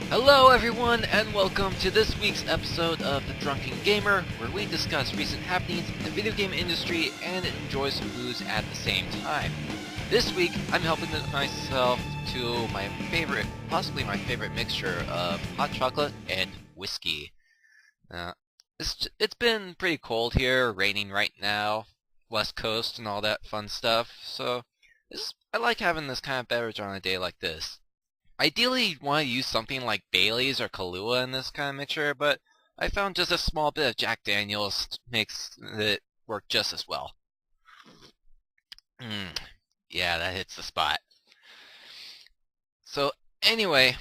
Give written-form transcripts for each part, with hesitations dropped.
Hello everyone and welcome to this week's episode of The Drunken Gamer, where we discuss recent happenings in the video game industry and enjoy some booze at the same time. This week I'm helping myself to my favorite, possibly my favorite mixture of hot chocolate and whiskey. Uh, it's been pretty cold here, raining right now, West Coast and all that fun stuff, so I like having this kind of beverage on a day like this. Ideally, you'd want to use something like Bailey's or Kahlua in this kind of mixture, but I found just a small bit of Jack Daniels makes it work just as well. Yeah, that hits the spot. So anyway,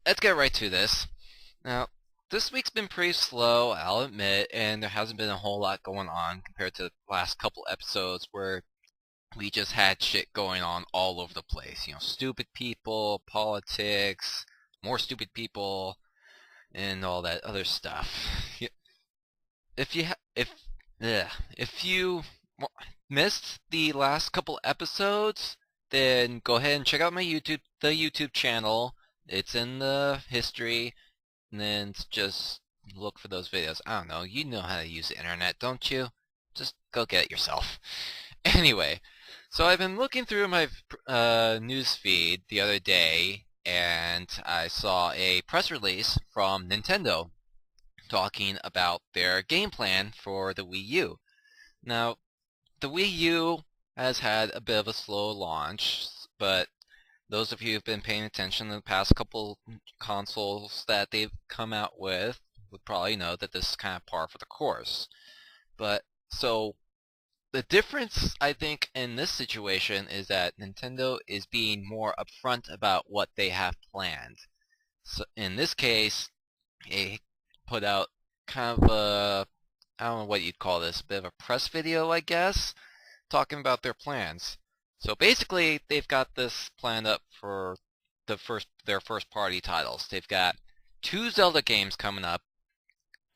let's get right to this. Now, this week's been pretty slow, I'll admit, and there hasn't been a whole lot going on compared to the last couple episodes where we just had shit going on all over the place. You know, stupid people, politics, more stupid people, and all that other stuff. If you if you missed the last couple episodes, then go ahead and check out the YouTube channel. It's in the history, and then just look for those videos. I don't know, you know how to use the internet, don't you? Just go get it yourself. Anyway, so I've been looking through my news feed the other day, and I saw a press release from Nintendo talking about their game plan for the Wii U. Now, the Wii U has had a bit of a slow launch, but those of you who've been paying attention to the past couple consoles that they've come out with would probably know that this is kind of par for the course. But, so, the difference, I think, in this situation is that Nintendo is being more upfront about what they have planned. So in this case, they put out kind of a, I don't know what you'd call this, a bit of a press video, I guess, talking about their plans. So basically, they've got this planned up for their first party titles. They've got 2 Zelda games coming up,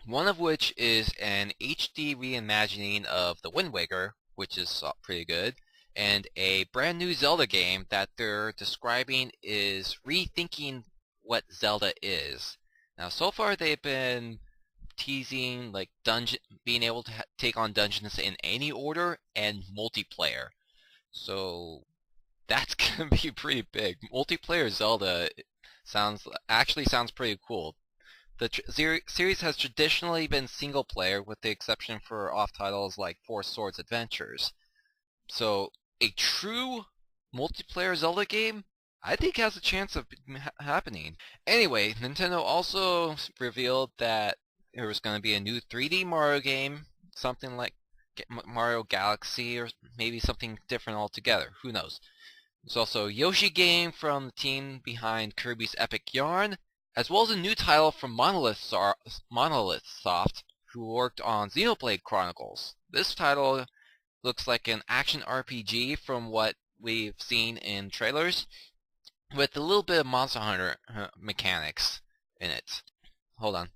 one of which is an HD reimagining of The Wind Waker, which is pretty good, and a brand new Zelda game that they're describing is rethinking what Zelda is. Now, so far they've been teasing like being able to take on dungeons in any order and multiplayer. So that's gonna be pretty big. Multiplayer Zelda sounds pretty cool. The series has traditionally been single-player, with the exception for off titles like Four Swords Adventures. So, a true multiplayer Zelda game, I think has a chance of happening. Anyway, Nintendo also revealed that there was going to be a new 3D Mario game, something like Mario Galaxy, or maybe something different altogether. Who knows? There's also a Yoshi game from the team behind Kirby's Epic Yarn, as well as a new title from Monolith Soft, who worked on Xenoblade Chronicles. This title looks like an action RPG from what we've seen in trailers, with a little bit of Monster Hunter mechanics in it. Hold on.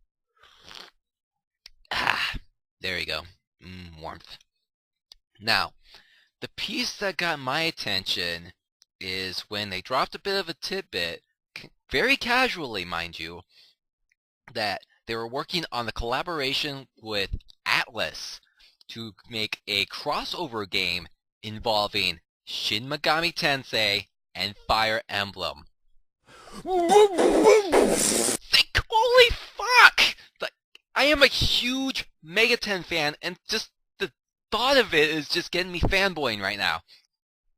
There you go. Warmth. Now, the piece that got my attention is when they dropped a bit of a tidbit, very casually, mind you, that they were working on the collaboration with Atlas to make a crossover game involving Shin Megami Tensei and Fire Emblem. Holy fuck! Like, I am a huge Megaten fan, and just the thought of it is just getting me fanboying right now.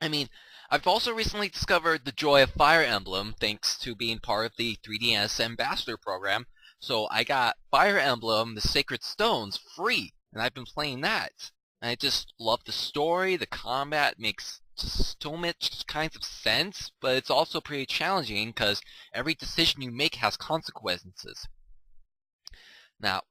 I mean, I've also recently discovered the joy of Fire Emblem thanks to being part of the 3DS Ambassador program, so I got Fire Emblem, the Sacred Stones, free, and I've been playing that. And I just love the story, the combat makes just so much kinds of sense, but it's also pretty challenging because every decision you make has consequences. Now,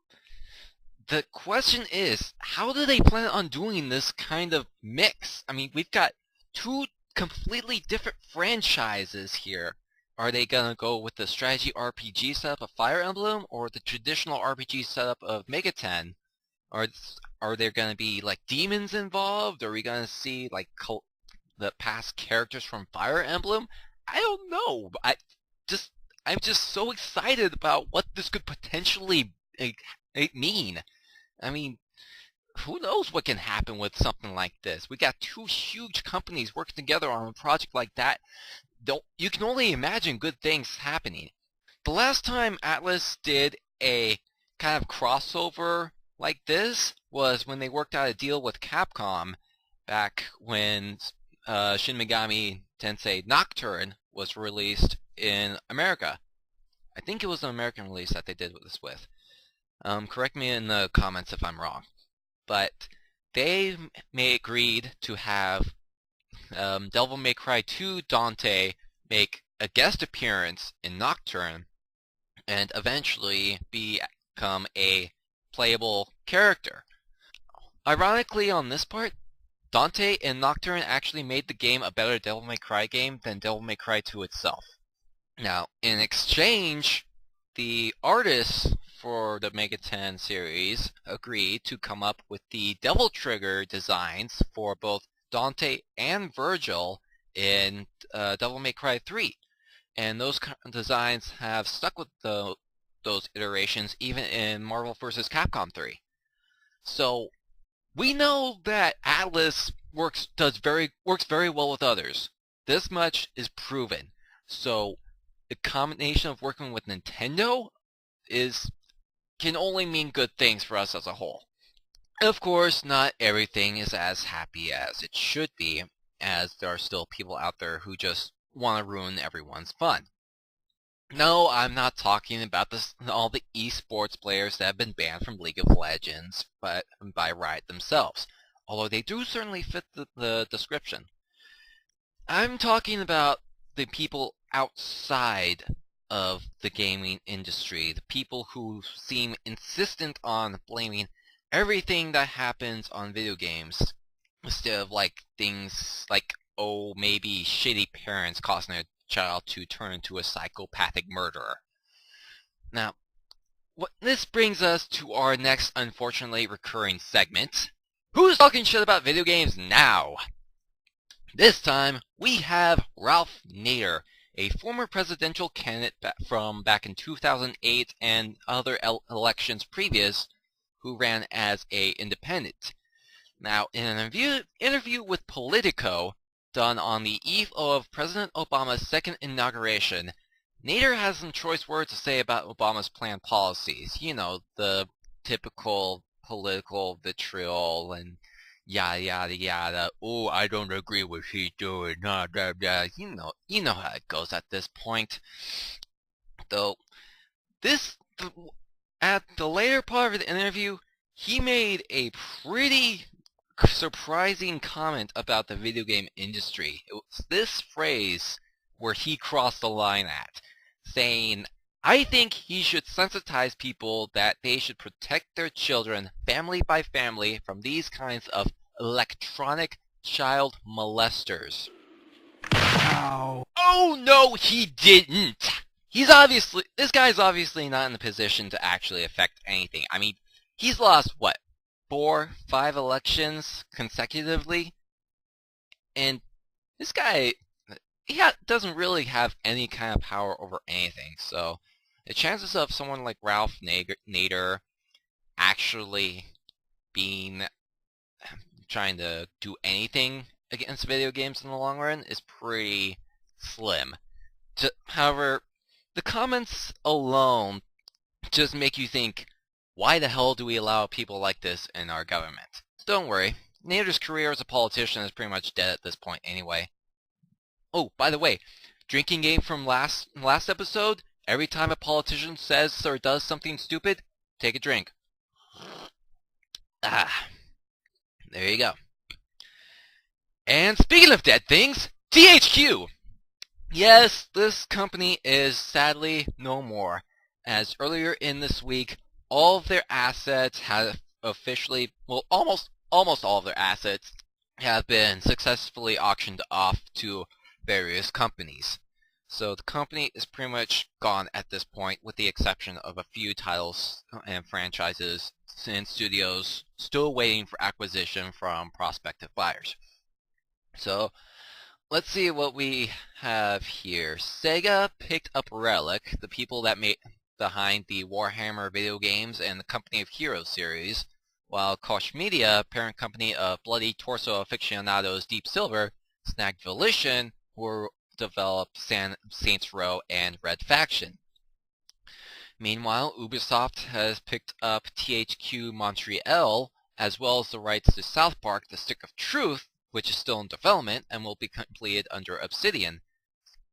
the question is, how do they plan on doing this kind of mix? I mean, we've got 2 completely different franchises here. Are they gonna go with the strategy RPG setup of Fire Emblem or the traditional RPG setup of Megaten? Are there gonna be like demons involved? Are we gonna see like the past characters from Fire Emblem? I don't know. I'm just so excited about what this could potentially mean. I mean, who knows what can happen with something like this? We got two huge companies working together on a project like that. You can only imagine good things happening. The last time Atlas did a kind of crossover like this was when they worked out a deal with Capcom back when Shin Megami Tensei Nocturne was released in America. I think it was an American release that they did this with. Correct me in the comments if I'm wrong. But they agreed to have Devil May Cry 2 Dante make a guest appearance in Nocturne and eventually become a playable character. Ironically, on this part, Dante in Nocturne actually made the game a better Devil May Cry game than Devil May Cry 2 itself. Now, in exchange, the artists for the Mega 10 series agreed to come up with the Devil Trigger designs for both Dante and Virgil in Devil May Cry 3. And those designs have stuck with those iterations even in Marvel vs. Capcom 3. So we know that Atlas works very well with others. This much is proven. So the combination of working with Nintendo can only mean good things for us as a whole. Of course, not everything is as happy as it should be, as there are still people out there who just want to ruin everyone's fun. No, I'm not talking about all the esports players that have been banned from League of Legends by Riot themselves, although they do certainly fit the description. I'm talking about the people outside of the gaming industry, the people who seem insistent on blaming everything that happens on video games instead of things like, oh, maybe shitty parents causing their child to turn into a psychopathic murderer. Now, this brings us to our next unfortunately recurring segment. Who's talking shit about video games now? This time, we have Ralph Nader, a former presidential candidate from back in 2008 and other elections previous, who ran as an independent. Now, in an interview with Politico, done on the eve of President Obama's second inauguration, Nader has some choice words to say about Obama's planned policies. You know, the typical political vitriol and yada yada yada. Oh, I don't agree with what he's doing. Nah, blah, blah. You know how it goes at this point. Though, at the later part of the interview, he made a pretty surprising comment about the video game industry. It was this phrase where he crossed the line at, saying, I think he should sensitize people that they should protect their children, family by family, from these kinds of electronic child molesters. Ow. Oh no, he didn't! This guy's obviously not in the position to actually affect anything. I mean, he's lost, 4-5 elections consecutively? And this guy, doesn't really have any kind of power over anything, so the chances of someone like Ralph Nader actually trying to do anything against video games in the long run is pretty slim. However, the comments alone just make you think, why the hell do we allow people like this in our government? Don't worry, Nader's career as a politician is pretty much dead at this point anyway. Oh, by the way, drinking game from last episode, every time a politician says or does something stupid, take a drink. Ah, there you go. And speaking of dead things, THQ! Yes, this company is sadly no more, as earlier in this week, all of their assets have officially, almost all of their assets have been successfully auctioned off to various companies. So the company is pretty much gone at this point, with the exception of a few titles and franchises and studios still waiting for acquisition from prospective buyers. So let's see what we have here. Sega picked up Relic, the people that made behind the Warhammer video games and the Company of Heroes series, while Koch Media, parent company of Bloody Torso aficionados Deep Silver, snagged Volition, who developed Saints Row and Red Faction. Meanwhile, Ubisoft has picked up THQ Montreal, as well as the rights to South Park: The Stick of Truth, which is still in development and will be completed under Obsidian,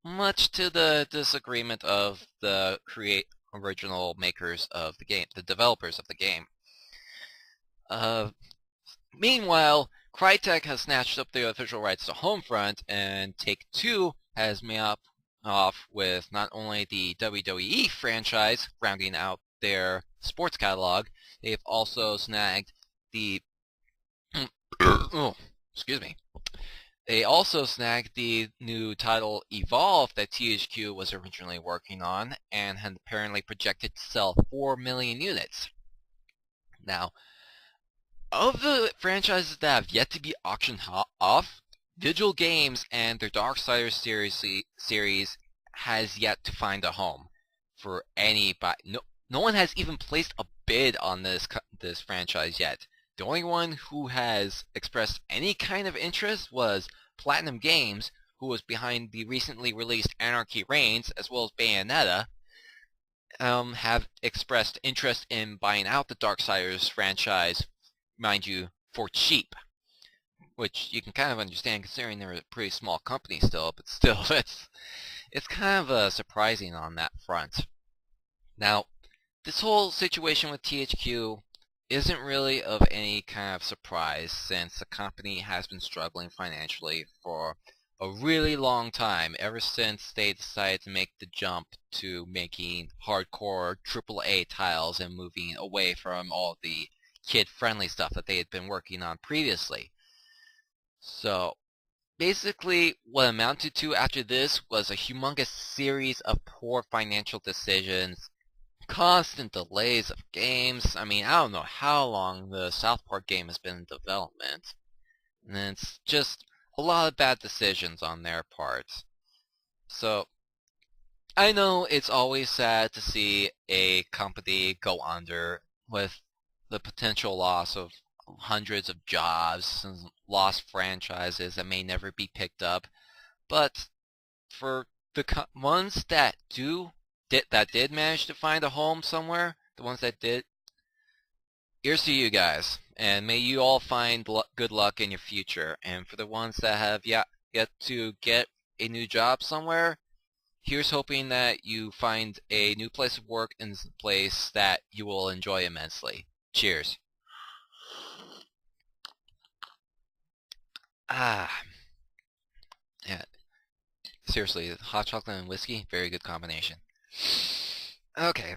much to the disagreement of the original makers of the game, the developers of the game. Meanwhile, Crytek has snatched up the official rights to Homefront, and Take-Two has made up off with not only the WWE franchise, rounding out their sports catalog, they've also snagged the oh, excuse me. They also snagged the new title Evolve that THQ was originally working on and had apparently projected to sell 4 million units. Now, of the franchises that have yet to be auctioned off, Vigil Games and their Darksiders series has yet to find a home for anybody. No one has even placed a bid on this franchise yet. The only one who has expressed any kind of interest was Platinum Games, who was behind the recently released Anarchy Reigns, as well as Bayonetta, have expressed interest in buying out the Darksiders franchise, mind you, for cheap. Which you can kind of understand considering they're a pretty small company still, but still, it's kind of surprising on that front. Now, this whole situation with THQ isn't really of any kind of surprise, since the company has been struggling financially for a really long time, ever since they decided to make the jump to making hardcore AAA titles and moving away from all the kid-friendly stuff that they had been working on previously. So, basically, what amounted to after this was a humongous series of poor financial decisions, constant delays of games. I mean, I don't know how long the South Park game has been in development. And it's just a lot of bad decisions on their part. So, I know it's always sad to see a company go under with the potential loss of hundreds of jobs and lost franchises that may never be picked up, but for the ones that did manage to find a home somewhere, the ones that did, here's to you guys, and may you all find good luck in your future. And for the ones that have yet to get a new job somewhere, here's hoping that you find a new place of work in a place that you will enjoy immensely. Cheers. Ah, yeah. Seriously, hot chocolate and whiskey, very good combination. Okay.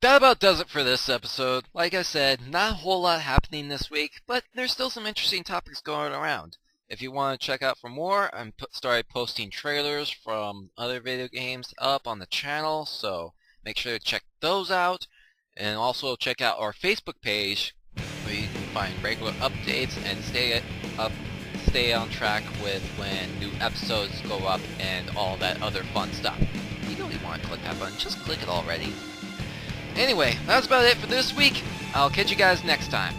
That about does it for this episode. Like I said, not a whole lot happening this week, but there's still some interesting topics going around. If you want to check out for more, I'm started posting trailers from other video games up on the channel, so make sure to check those out. And also check out our Facebook page, where you can find regular updates and stay on track with when new episodes go up and all that other fun stuff. You don't even want to click that button, just click it already. Anyway, that's about it for this week. I'll catch you guys next time.